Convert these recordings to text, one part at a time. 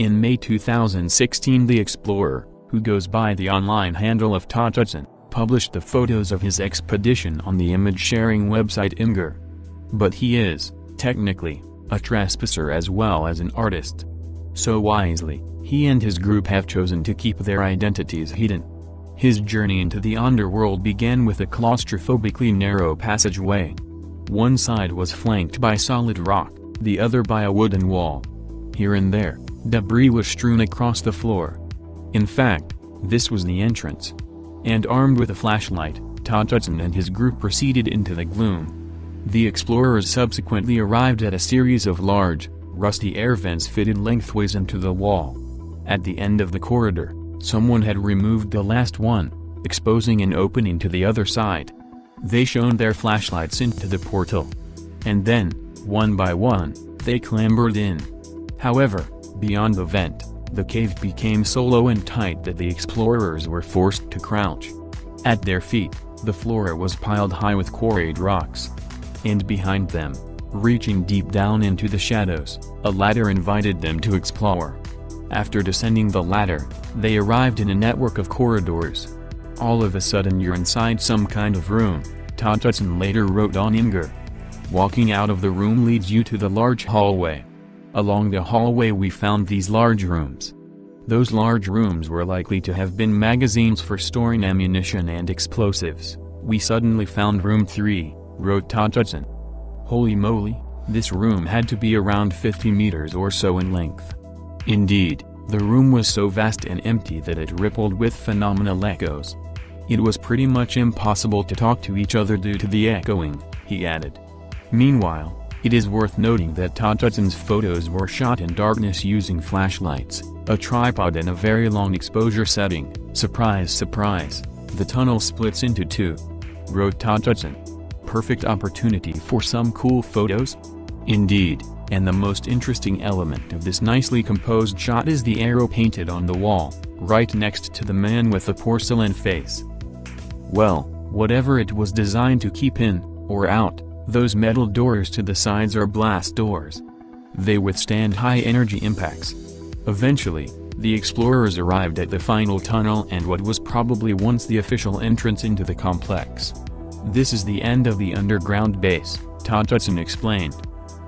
In May 2016, the explorer, who goes by the online handle of Tatutson, published the photos of his expedition on the image-sharing website Imgur. But he is, technically, a trespasser as well as an artist. So wisely, he and his group have chosen to keep their identities hidden. His journey into the underworld began with a claustrophobically narrow passageway. One side was flanked by solid rock, the other by a wooden wall. Here and there, debris was strewn across the floor. In fact, this was the entrance. And armed with a flashlight, Tatutson and his group proceeded into the gloom. The explorers subsequently arrived at a series of large, rusty air vents fitted lengthways into the wall. At the end of the corridor, someone had removed the last one, exposing an opening to the other side. They shone their flashlights into the portal. And then, one by one, they clambered in. However, beyond the vent, the cave became so low and tight that the explorers were forced to crouch. At their feet, the floor was piled high with quarried rocks. And behind them, reaching deep down into the shadows, a ladder invited them to explore. After descending the ladder, they arrived in a network of corridors. All of a sudden you're inside some kind of room, Tatutson later wrote on Imgur. Walking out of the room leads you to the large hallway. Along the hallway we found these large rooms. Those large rooms were likely to have been magazines for storing ammunition and explosives. We suddenly found room 3, wrote Tatutson. Holy moly, this room had to be around 50 meters or so in length. Indeed, the room was so vast and empty that it rippled with phenomenal echoes. It was pretty much impossible to talk to each other due to the echoing, he added. Meanwhile, it is worth noting that Tatutson's photos were shot in darkness using flashlights, a tripod and a very long exposure setting. Surprise surprise, the tunnel splits into two, wrote Tatutson. Perfect opportunity for some cool photos? Indeed, and the most interesting element of this nicely composed shot is the arrow painted on the wall, right next to the man with the porcelain face. Well, whatever it was designed to keep in, or out, those metal doors to the sides are blast doors. They withstand high-energy impacts. Eventually, the explorers arrived at the final tunnel and what was probably once the official entrance into the complex. This is the end of the underground base, Tatutson explained.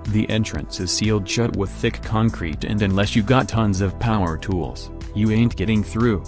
The entrance is sealed shut with thick concrete and unless you got tons of power tools, you ain't getting through.